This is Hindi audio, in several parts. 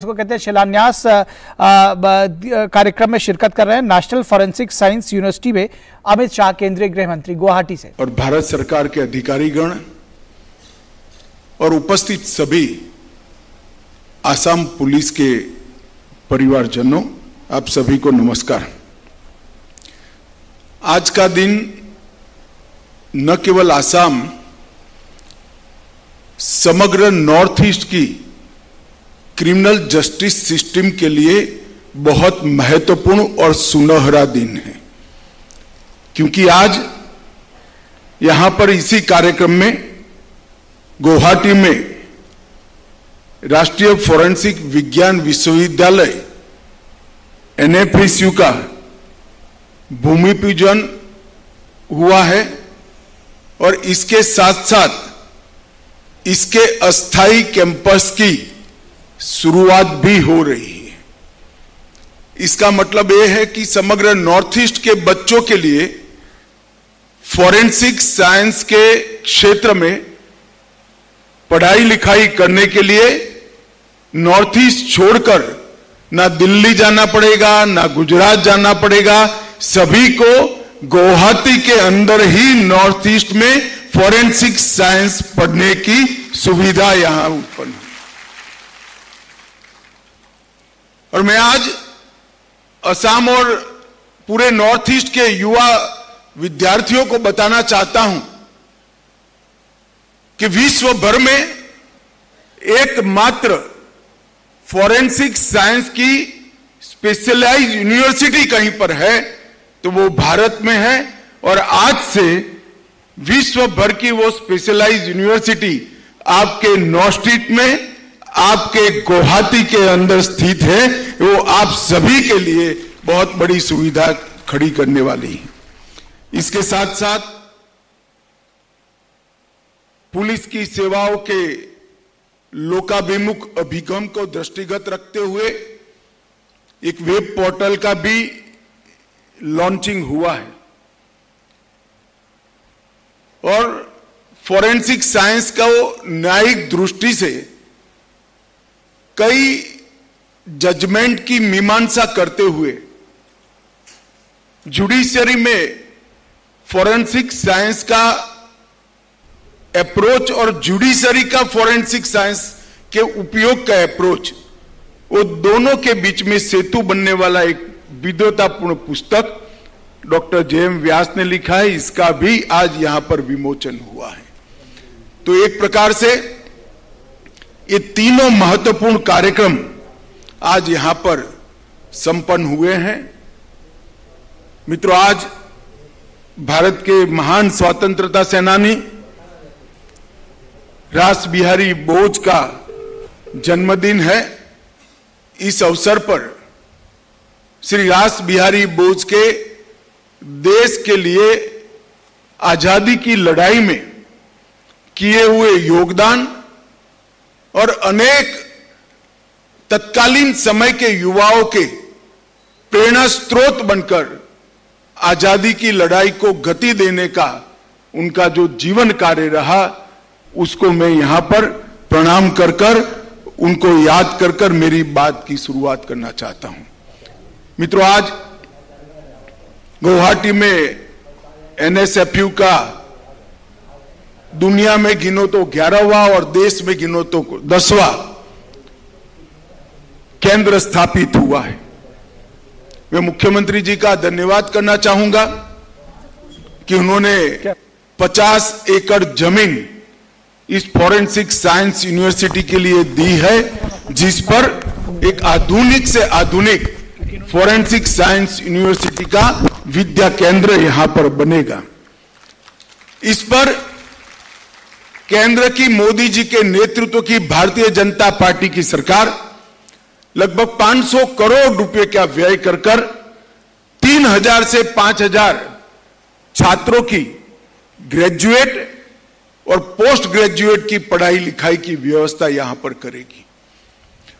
उसको कहते हैं शिलान्यास कार्यक्रम में शिरकत कर रहे हैं नेशनल फॉरेंसिक साइंस यूनिवर्सिटी में अमित शाह, केंद्रीय गृह मंत्री, गुवाहाटी से। और भारत सरकार के अधिकारीगण और उपस्थित सभी आसाम पुलिस के परिवारजनों, आप सभी को नमस्कार। आज का दिन न केवल आसाम, समग्र नॉर्थ ईस्ट की क्रिमिनल जस्टिस सिस्टम के लिए बहुत महत्वपूर्ण और सुनहरा दिन है, क्योंकि आज यहां पर इसी कार्यक्रम में गुवाहाटी में राष्ट्रीय फोरेंसिक विज्ञान विश्वविद्यालय NFSU का भूमि पूजन हुआ है और इसके साथ साथ इसके अस्थायी कैंपस की शुरुआत भी हो रही है। इसका मतलब यह है कि समग्र नॉर्थ ईस्ट के बच्चों के लिए फॉरेंसिक साइंस के क्षेत्र में पढ़ाई लिखाई करने के लिए नॉर्थ ईस्ट छोड़कर ना दिल्ली जाना पड़ेगा, ना गुजरात जाना पड़ेगा। सभी को गुवाहाटी के अंदर ही नॉर्थ ईस्ट में फॉरेंसिक साइंस पढ़ने की सुविधा यहां उत्पन्न। और मैं आज असम और पूरे नॉर्थ ईस्ट के युवा विद्यार्थियों को बताना चाहता हूं कि विश्व भर में एकमात्र फॉरेंसिक साइंस की स्पेशलाइज्ड यूनिवर्सिटी कहीं पर है तो वो भारत में है। और आज से विश्व भर की वो स्पेशलाइज्ड यूनिवर्सिटी आपके नॉर्थ ईस्ट में, आपके गुवाहाटी के अंदर स्थित है। वो आप सभी के लिए बहुत बड़ी सुविधा खड़ी करने वाली है। इसके साथ साथ पुलिस की सेवाओं के लोकाभिमुख अभिगम को दृष्टिगत रखते हुए एक वेब पोर्टल का भी लॉन्चिंग हुआ है और फॉरेंसिक साइंस का न्यायिक दृष्टि से कई जजमेंट की मीमांसा करते हुए जुडिशरी में फॉरेंसिक साइंस का अप्रोच और जुडिशरी का फॉरेंसिक साइंस के उपयोग का अप्रोच, वो दोनों के बीच में सेतु बनने वाला एक विद्वतापूर्ण पुस्तक डॉक्टर JM व्यास ने लिखा है। इसका भी आज यहां पर विमोचन हुआ है। तो एक प्रकार से ये तीनों महत्वपूर्ण कार्यक्रम आज यहां पर संपन्न हुए हैं। मित्रों, आज भारत के महान स्वतंत्रता सेनानी रास बिहारी बोस का जन्मदिन है। इस अवसर पर श्री रास बिहारी बोस के देश के लिए आजादी की लड़ाई में किए हुए योगदान और अनेक तत्कालीन समय के युवाओं के प्रेरणा स्रोत बनकर आजादी की लड़ाई को गति देने का उनका जो जीवन कार्य रहा, उसको मैं यहां पर प्रणाम कर उनको याद कर मेरी बात की शुरुआत करना चाहता हूं। मित्रों, आज गुवाहाटी में NSFU का दुनिया में गिनो तो 11वां और देश में गिनो तो 10वां केंद्र स्थापित हुआ है। मैं मुख्यमंत्री जी का धन्यवाद करना चाहूंगा कि उन्होंने 50 एकड़ जमीन इस फॉरेंसिक साइंस यूनिवर्सिटी के लिए दी है, जिस पर एक आधुनिक से आधुनिक फॉरेंसिक साइंस यूनिवर्सिटी का विद्या केंद्र यहां पर बनेगा। इस पर केंद्र की मोदी जी के नेतृत्व की भारतीय जनता पार्टी की सरकार लगभग 500 करोड़ रुपए का व्यय कर 3000 से 5000 छात्रों की ग्रेजुएट और पोस्ट ग्रेजुएट की पढ़ाई लिखाई की व्यवस्था यहां पर करेगी।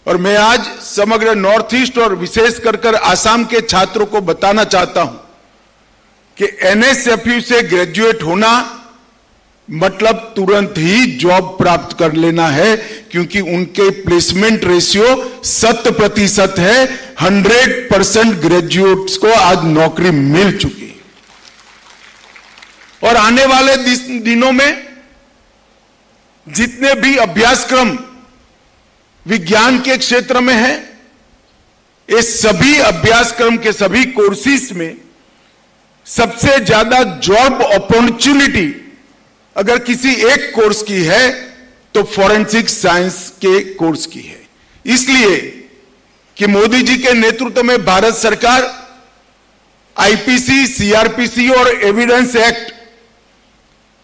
और मैं आज समग्र नॉर्थ ईस्ट और विशेष कर आसाम के छात्रों को बताना चाहता हूं कि NSFU से ग्रेजुएट होना मतलब तुरंत ही जॉब प्राप्त कर लेना है, क्योंकि उनके प्लेसमेंट रेशियो 100% है। 100% ग्रेजुएट्स को आज नौकरी मिल चुकी है। और आने वाले दिनों में जितने भी अभ्यासक्रम विज्ञान के क्षेत्र में है, ये सभी अभ्यासक्रम के सभी कोर्सेज में सबसे ज्यादा जॉब अपॉर्चुनिटी अगर किसी एक कोर्स की है तो फॉरेंसिक साइंस के कोर्स की है। इसलिए कि मोदी जी के नेतृत्व में भारत सरकार आईपीसी, सीआरपीसी और एविडेंस एक्ट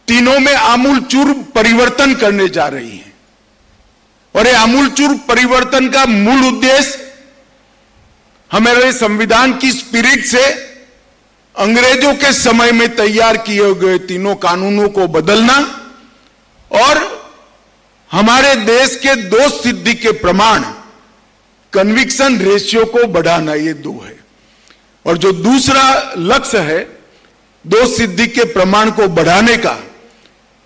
तीनों में आमूलचूल परिवर्तन करने जा रही है। और ये आमूलचूल परिवर्तन का मूल उद्देश्य हमारे संविधान की स्पिरिट से अंग्रेजों के समय में तैयार किए गए तीनों कानूनों को बदलना और हमारे देश के 2 सिद्धि के प्रमाण कन्विक्शन रेशियो को बढ़ाना, ये 2 है। और जो दूसरा लक्ष्य है 2 सिद्धि के प्रमाण को बढ़ाने का,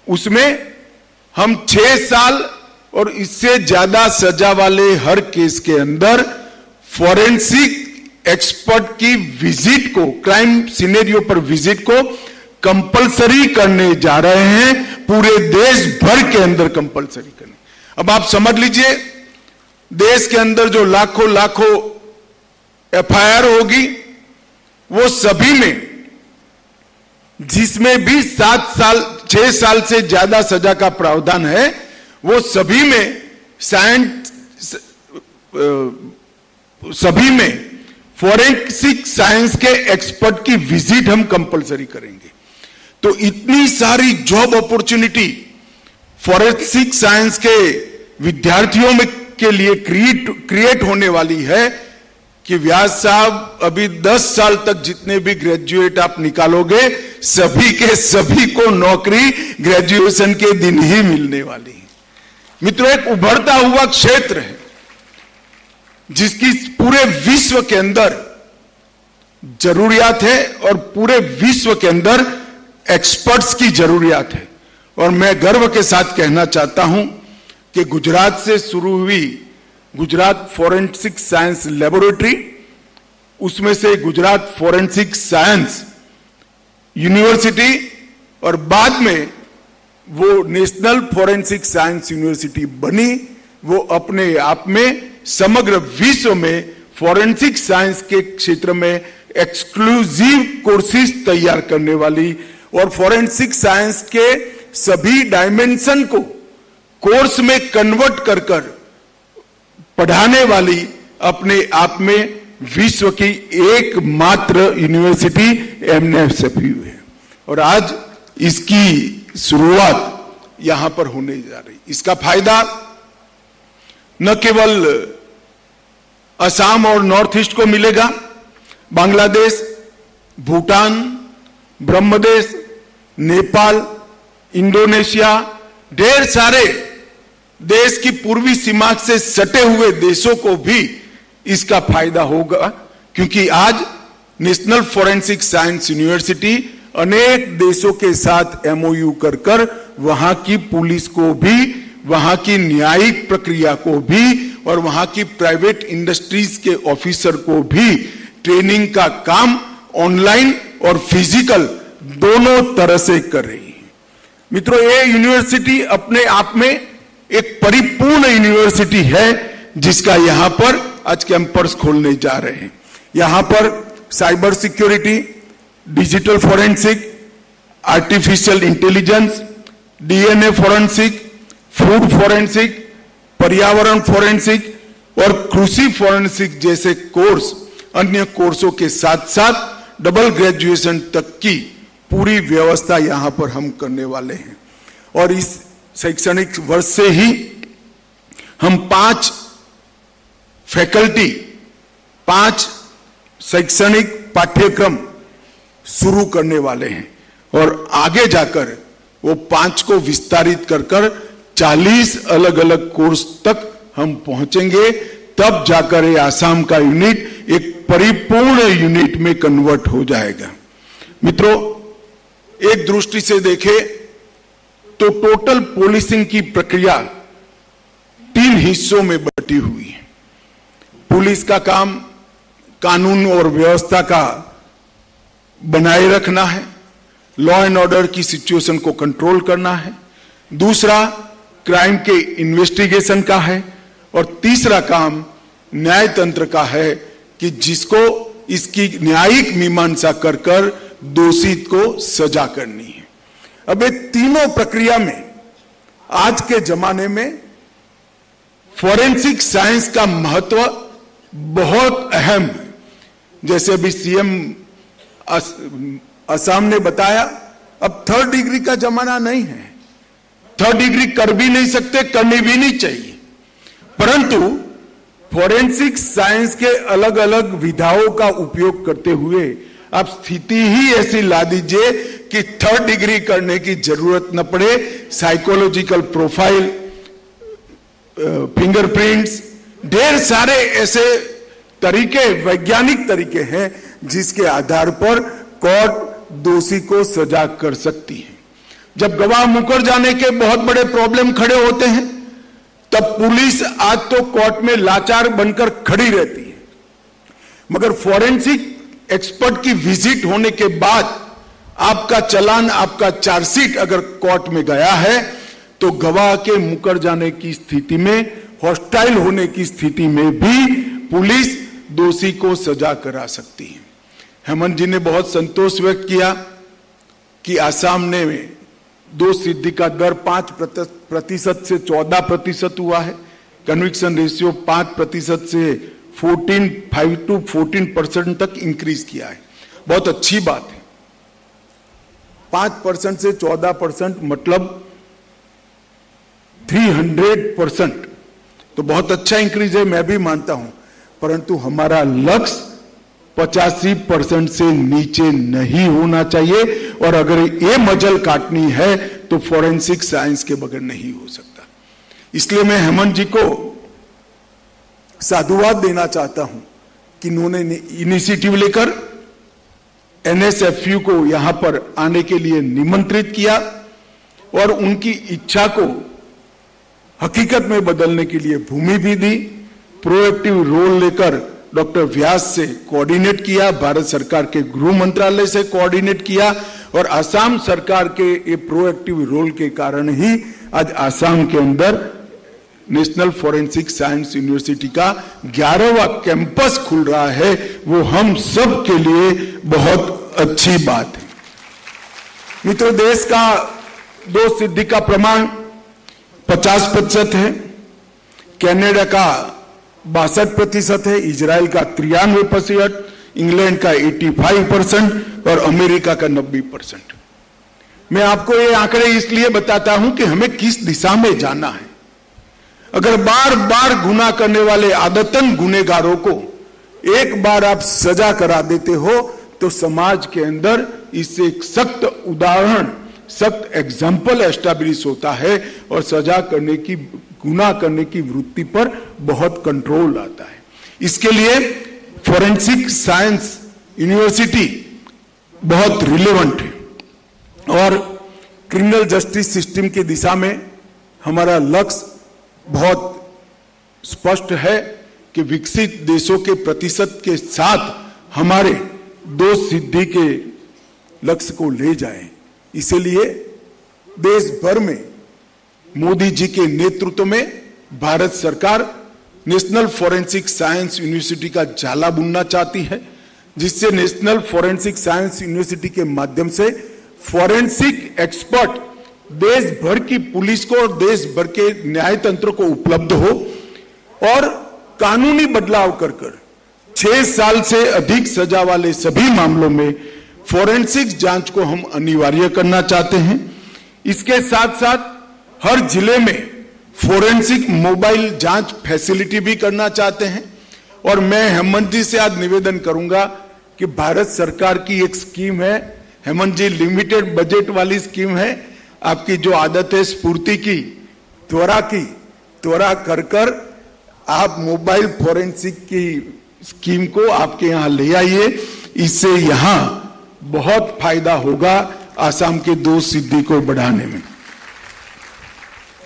उसमें हम 6 साल और इससे ज्यादा सजा वाले हर केस के अंदर फॉरेंसिक एक्सपर्ट की विजिट को, क्राइम सिनेरियो पर विजिट को कंपलसरी करने जा रहे हैं, पूरे देश भर के अंदर कंपलसरी करने। अब आप समझ लीजिए, देश के अंदर जो लाखों लाखों एफआईआर होगी, वो सभी में जिसमें भी 6 साल से ज्यादा सजा का प्रावधान है, वो सभी में फॉरेंसिक साइंस के एक्सपर्ट की विजिट हम कंपलसरी करेंगे। तो इतनी सारी जॉब अपॉर्चुनिटी फॉरेंसिक साइंस के विद्यार्थियों में के लिए क्रिएट होने वाली है कि व्यास साहब अभी 10 साल तक जितने भी ग्रेजुएट आप निकालोगे, सभी के सभी को नौकरी ग्रेजुएशन के दिन ही मिलने वाली है। मित्रों, एक उभरता हुआ क्षेत्र है जिसकी पूरे विश्व के अंदर जरूरियात है और पूरे विश्व के अंदर एक्सपर्ट्स की जरूरियात है। और मैं गर्व के साथ कहना चाहता हूं कि गुजरात से शुरू हुई गुजरात फॉरेंसिक साइंस लेबोरेटरी, उसमें से गुजरात फॉरेंसिक साइंस यूनिवर्सिटी और बाद में वो नेशनल फॉरेंसिक साइंस यूनिवर्सिटी बनी। वो अपने आप में समग्र विश्व में फॉरेंसिक साइंस के क्षेत्र में एक्सक्लूसिव कोर्सेज तैयार करने वाली और फॉरेंसिक साइंस के सभी डायमेंशन को कोर्स में कन्वर्ट कर पढ़ाने वाली अपने आप में विश्व की एकमात्र यूनिवर्सिटी एमएनएसएफयू है। और आज इसकी शुरुआत यहां पर होने जा रही। इसका फायदा न केवल असम और नॉर्थ ईस्ट को मिलेगा, बांग्लादेश, भूटान, ब्रह्मदेश, नेपाल, इंडोनेशिया, ढेर सारे देश की पूर्वी सीमा से सटे हुए देशों को भी इसका फायदा होगा, क्योंकि आज नेशनल फॉरेंसिक साइंस यूनिवर्सिटी अनेक देशों के साथ एमओयू कर वहां की पुलिस को भी, वहां की न्यायिक प्रक्रिया को भी और वहां की प्राइवेट इंडस्ट्रीज के ऑफिसर को भी ट्रेनिंग का काम ऑनलाइन और फिजिकल दोनों तरह से कर रही है। मित्रों, ये यूनिवर्सिटी अपने आप में एक परिपूर्ण यूनिवर्सिटी है जिसका यहां पर आज कैंपस खोलने जा रहे हैं। यहां पर cyber security, digital forensic, artificial intelligence, DNA forensic, food forensic, पर्यावरण फॉरेंसिक और कृषि फॉरेंसिक जैसे कोर्स, अन्य कोर्सों के साथ साथ डबल ग्रेजुएशन तक की पूरी व्यवस्था यहां पर हम करने वाले हैं। और इस शैक्षणिक वर्ष से ही हम 5 फैकल्टी, 5 शैक्षणिक पाठ्यक्रम शुरू करने वाले हैं और आगे जाकर वो 5 को विस्तारित कर 40 अलग अलग कोर्स तक हम पहुंचेंगे। तब जाकर ये आसाम का यूनिट एक परिपूर्ण यूनिट में कन्वर्ट हो जाएगा। मित्रों, एक दृष्टि से देखें तो टोटल पुलिसिंग की प्रक्रिया 3 हिस्सों में बटी हुई है। पुलिस का काम कानून और व्यवस्था का बनाए रखना है, लॉ एंड ऑर्डर की सिचुएशन को कंट्रोल करना है। दूसरा क्राइम के इन्वेस्टिगेशन का है, और तीसरा काम न्याय तंत्र का है कि जिसको इसकी न्यायिक मीमांसा कर कर दोषित को सजा करनी है। अब ये तीनों प्रक्रिया में आज के जमाने में फॉरेंसिक साइंस का महत्व बहुत अहम है। जैसे अभी सीएम असम ने बताया, अब 3rd डिग्री का जमाना नहीं है। 3rd डिग्री कर भी नहीं सकते, करनी भी नहीं चाहिए, परंतु फॉरेंसिक साइंस के अलग अलग विधाओं का उपयोग करते हुए आप स्थिति ही ऐसी ला दीजिए कि 3rd डिग्री करने की जरूरत न पड़े। साइकोलॉजिकल प्रोफाइल, फिंगरप्रिंट्स, ढेर सारे ऐसे तरीके, वैज्ञानिक तरीके हैं जिसके आधार पर कोर्ट दोषी को सजा कर सकती है। जब गवाह मुकर जाने के बहुत बड़े प्रॉब्लम खड़े होते हैं, तब पुलिस आज तो कोर्ट में लाचार बनकर खड़ी रहती है, मगर फॉरेंसिक एक्सपर्ट की विजिट होने के बाद आपका चालान, आपका चार्जशीट अगर कोर्ट में गया है, तो गवाह के मुकर जाने की स्थिति में, हॉस्टाइल होने की स्थिति में भी पुलिस दोषी को सजा करा सकती है। हेमंत जी ने बहुत संतोष व्यक्त किया कि आसाम ने दोष सिद्धि का दर 5% से 14% हुआ है। कन्विक्शन रेशियो 5% से 5 to 14% तक इंक्रीज किया है। बहुत अच्छी बात है। 5% से 14% मतलब 300%, तो बहुत अच्छा इंक्रीज है, मैं भी मानता हूं, परंतु हमारा लक्ष्य 85% से नीचे नहीं होना चाहिए, और अगर ये मजल काटनी है तो फॉरेंसिक साइंस के बगैर नहीं हो सकता। इसलिए मैं हेमंत जी को साधुवाद देना चाहता हूं कि उन्होंने इनिशिएटिव लेकर NSFU को यहां पर आने के लिए निमंत्रित किया, और उनकी इच्छा को हकीकत में बदलने के लिए भूमि भी दी। प्रोएक्टिव रोल लेकर डॉक्टर व्यास से कोऑर्डिनेट किया, भारत सरकार के गृह मंत्रालय से कोऑर्डिनेट किया, और आसाम सरकार के ये प्रोएक्टिव रोल के कारण ही आज आसाम के अंदर नेशनल फॉरेंसिक साइंस यूनिवर्सिटी का 11वां कैंपस खुल रहा है। वो हम सब के लिए बहुत अच्छी बात है। मित्रों, देश का दोष सिद्धि का प्रमाण 50% है, कनाडा का 62% है, इजराइल का 93%, इंग्लैंड का 85% और अमेरिका का 90%। मैं आपको ये आंकड़े इसलिए बताता हूं कि हमें किस दिशा में जाना है। अगर बार बार गुनाह करने वाले आदतन गुनेगारों को एक बार आप सजा करा देते हो, तो समाज के अंदर इससे एक सख्त उदाहरण, सख्त एग्जाम्पल एस्टैब्लिश होता है, और सजा करने की, गुनाह करने की वृत्ति पर बहुत कंट्रोल आता है। इसके लिए फॉरेंसिक साइंस यूनिवर्सिटी बहुत रिलेवेंट है, और क्रिमिनल जस्टिस सिस्टम की दिशा में हमारा लक्ष्य बहुत स्पष्ट है कि विकसित देशों के प्रतिशत के साथ हमारे दोष सिद्धि के लक्ष्य को ले जाएं। इसलिए देश भर में मोदी जी के नेतृत्व में भारत सरकार नेशनल फॉरेंसिक साइंस यूनिवर्सिटी का जाला बुनना चाहती है, जिससे नेशनल फॉरेंसिक साइंस यूनिवर्सिटी के माध्यम से फॉरेंसिक एक्सपर्ट देश भर की पुलिस को और देश भर के न्याय तंत्र को उपलब्ध हो, और कानूनी बदलाव कर 6 साल से अधिक सजा वाले सभी मामलों में फॉरेंसिक जांच को हम अनिवार्य करना चाहते हैं। इसके साथ साथ हर जिले में फॉरेंसिक मोबाइल जांच फैसिलिटी भी करना चाहते हैं। और मैं हेमंत जी से आज निवेदन करूंगा कि भारत सरकार की एक स्कीम है, हेमंत जी, लिमिटेड बजट वाली स्कीम है। आपकी जो आदत है स्फूर्ति की, त्वरा कर आप मोबाइल फॉरेंसिक की स्कीम को आपके यहां ले आइए। इससे यहां बहुत फायदा होगा आसाम के दोष सिद्धि को बढ़ाने में।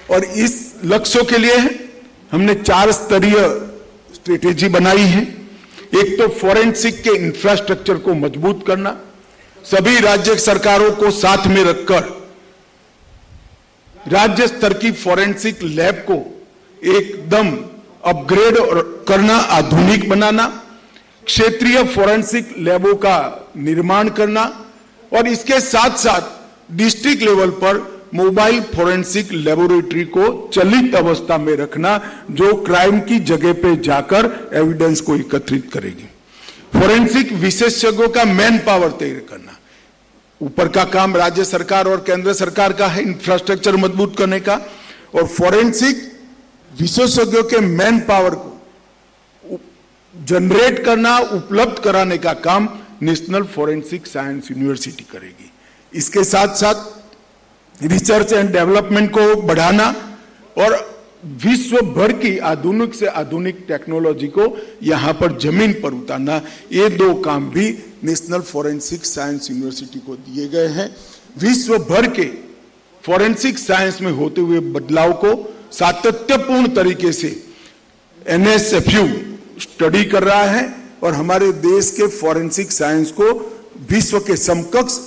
और इस लक्ष्यों के लिए हमने 4 स्तरीय स्ट्रेटेजी बनाई है। एक तो फोरेंसिक के इंफ्रास्ट्रक्चर को मजबूत करना, सभी राज्य सरकारों को साथ में रखकर राज्य स्तर की फोरेंसिक लैब को एकदम अपग्रेड करना, आधुनिक बनाना, क्षेत्रीय फोरेंसिक लैबों का निर्माण करना और इसके साथ साथ डिस्ट्रिक्ट लेवल पर मोबाइल फोरेंसिक लेबोरेटरी को चलित अवस्था में रखना, जो क्राइम की जगह पे जाकर एविडेंस को एकत्रित करेगी। फोरेंसिक विशेषज्ञों का मैन पावर तैयार करना, ऊपर का काम राज्य सरकार और केंद्र सरकार का है इंफ्रास्ट्रक्चर मजबूत करने का, और फोरेंसिक विशेषज्ञों के मैन पावर को जनरेट करना, उपलब्ध कराने का काम नेशनल फोरेंसिक साइंस यूनिवर्सिटी करेगी। इसके साथ साथ रिसर्च एंड डेवलपमेंट को बढ़ाना और विश्व भर की आधुनिक से आधुनिक टेक्नोलॉजी को यहां पर जमीन पर उतारना, ये 2 काम भी नेशनल फोरेंसिक साइंस यूनिवर्सिटी को दिए गए हैं। विश्व भर के फोरेंसिक साइंस में होते हुए बदलाव को सातत्यपूर्ण तरीके से NSFU स्टडी कर रहा है और हमारे देश के फोरेंसिक साइंस को विश्व के समकक्ष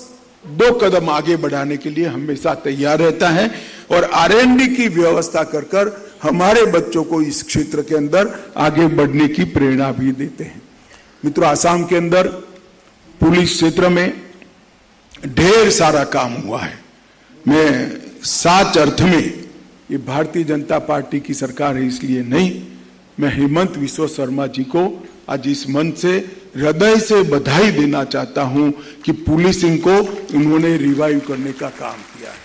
2 कदम आगे बढ़ाने के लिए हमेशा तैयार रहता है और R&D की व्यवस्था कर हमारे बच्चों को इस क्षेत्र के अंदर आगे बढ़ने की प्रेरणा भी देते हैं। मित्रों, आसाम के अंदर पुलिस क्षेत्र में ढेर सारा काम हुआ है। मैं सच अर्थ में ये भारतीय जनता पार्टी की सरकार है इसलिए नहीं, मैं हेमंत बिस्वा शर्मा जी को आज इस मंच से हृदय से बधाई देना चाहता हूं कि पुलिसिंग को उन्होंने रिवाइव करने का काम किया है।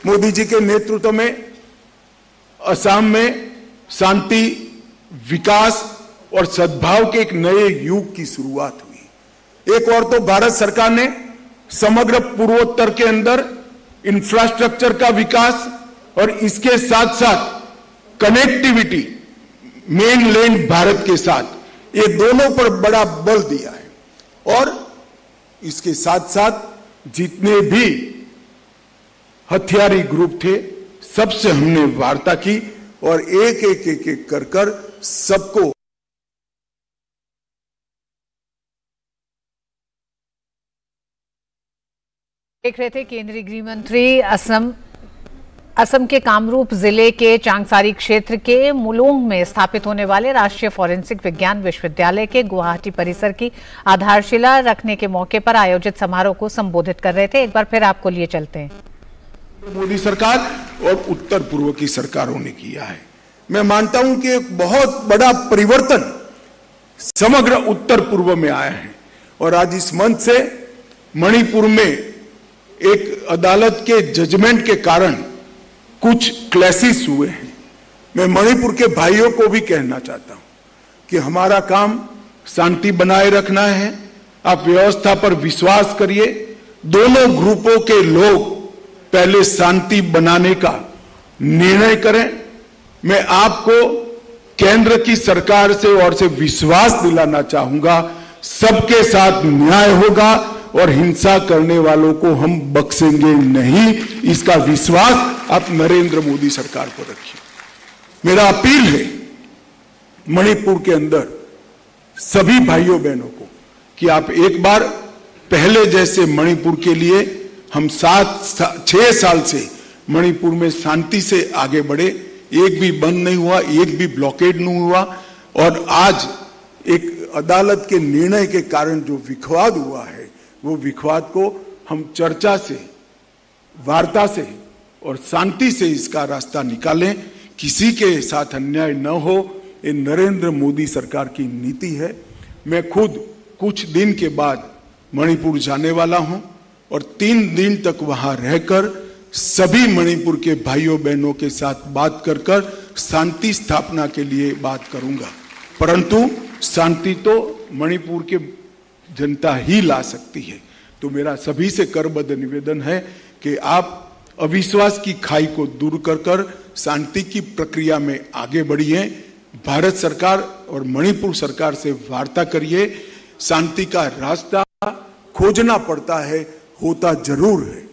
मोदी जी के नेतृत्व में असम में शांति, विकास और सद्भाव के एक नए युग की शुरुआत हुई। एक और तो भारत सरकार ने समग्र पूर्वोत्तर के अंदर इंफ्रास्ट्रक्चर का विकास और इसके साथ साथ कनेक्टिविटी मेनलैंड भारत के साथ, ये दोनों पर बड़ा बल दिया है और इसके साथ साथ जितने भी हथियारी ग्रुप थे सबसे हमने वार्ता की और एक एक एक एक कर सबको देख रहे थे। केंद्रीय गृह मंत्री असम के कामरूप जिले के चांगसारी क्षेत्र के मुलुंग में स्थापित होने वाले राष्ट्रीय फोरेंसिक विज्ञान विश्वविद्यालय के गुवाहाटी परिसर की आधारशिला रखने के मौके पर आयोजित समारोह को संबोधित कर रहे थे। एक बार फिर आपको लिए चलते हैं। मोदी सरकार और उत्तर पूर्व की सरकारों ने किया है। मैं मानता हूं कि एक बहुत बड़ा परिवर्तन समग्र उत्तर पूर्व में आया है और आज इस मंच से मणिपुर में एक अदालत के जजमेंट के कारण कुछ क्लैशेस हुए हैं। मैं मणिपुर के भाइयों को भी कहना चाहता हूं कि हमारा काम शांति बनाए रखना है। आप व्यवस्था पर विश्वास करिए। दोनों ग्रुपों के लोग पहले शांति बनाने का निर्णय करें। मैं आपको केंद्र की सरकार से और से विश्वास दिलाना चाहूंगा, सबके साथ न्याय होगा और हिंसा करने वालों को हम बख्शेंगे नहीं। इसका विश्वास आप नरेंद्र मोदी सरकार को रखिए। मेरा अपील है मणिपुर के अंदर सभी भाइयों बहनों को कि आप एक बार पहले जैसे मणिपुर के लिए हम 6 साल से मणिपुर में शांति से आगे बढ़े, एक भी बंद नहीं हुआ, एक भी ब्लॉकेड नहीं हुआ और आज एक अदालत के निर्णय के कारण जो विवाद हुआ है वो विवाद को हम चर्चा से, वार्ता से और शांति से इसका रास्ता निकालें। किसी के साथ अन्याय न हो, ये नरेंद्र मोदी सरकार की नीति है। मैं खुद कुछ दिन के बाद मणिपुर जाने वाला हूं और 3 दिन तक वहां रहकर सभी मणिपुर के भाइयों बहनों के साथ बात कर शांति स्थापना के लिए बात करूंगा। परंतु शांति तो मणिपुर के जनता ही ला सकती है। तो मेरा सभी से करबद्ध निवेदन है कि आप अविश्वास की खाई को दूर कर शांति की प्रक्रिया में आगे बढ़िए। भारत सरकार और मणिपुर सरकार से वार्ता करिए। शांति का रास्ता खोजना पड़ता है, होता जरूर है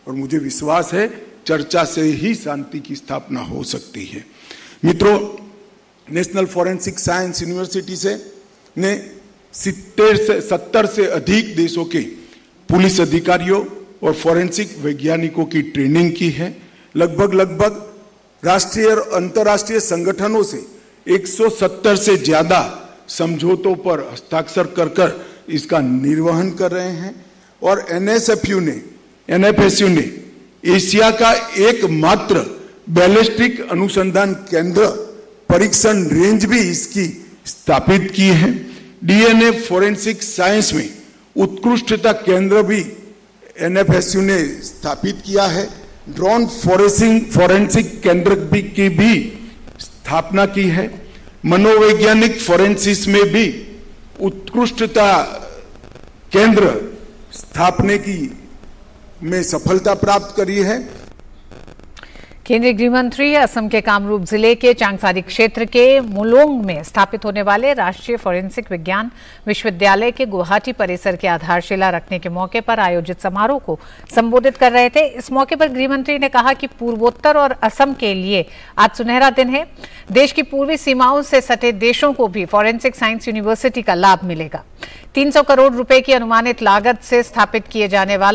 और मुझे विश्वास है चर्चा से ही शांति की स्थापना हो सकती है। मित्रों, नेशनल फॉरेंसिक साइंस यूनिवर्सिटी ने 70 से अधिक देशों के पुलिस अधिकारियों और फॉरेंसिक वैज्ञानिकों की ट्रेनिंग की है। लगभग राष्ट्रीय और अंतर्राष्ट्रीय संगठनों से 170 से ज्यादा समझौतों पर हस्ताक्षर कर इसका निर्वहन कर रहे हैं। और एनएफएसयू ने एशिया का एकमात्र बैलिस्टिक अनुसंधान केंद्र परीक्षण रेंज भी इसकी स्थापित की है। डीएनए फॉरेंसिक साइंस में उत्कृष्टता केंद्र भी एनएफएसयू ने स्थापित किया है। ड्रोन फॉरेंसिक केंद्र की भी स्थापना की है। मनोवैज्ञानिक फॉरेंसिस में भी उत्कृष्टता केंद्र स्थापने की में सफलता प्राप्त करी है। केंद्रीय गृह मंत्री असम के कामरूप जिले के चांगसारी क्षेत्र के मुलोंग में स्थापित होने वाले राष्ट्रीय फॉरेंसिक विज्ञान विश्वविद्यालय के गुवाहाटी परिसर की आधारशिला रखने के मौके पर आयोजित समारोह को संबोधित कर रहे थे। इस मौके पर गृह मंत्री ने कहा कि पूर्वोत्तर और असम के लिए आज सुनहरा दिन है। देश की पूर्वी सीमाओं से सटे देशों को भी फॉरेंसिक साइंस यूनिवर्सिटी का लाभ मिलेगा। 300 करोड़ रुपए की अनुमानित लागत से स्थापित किए जाने वाला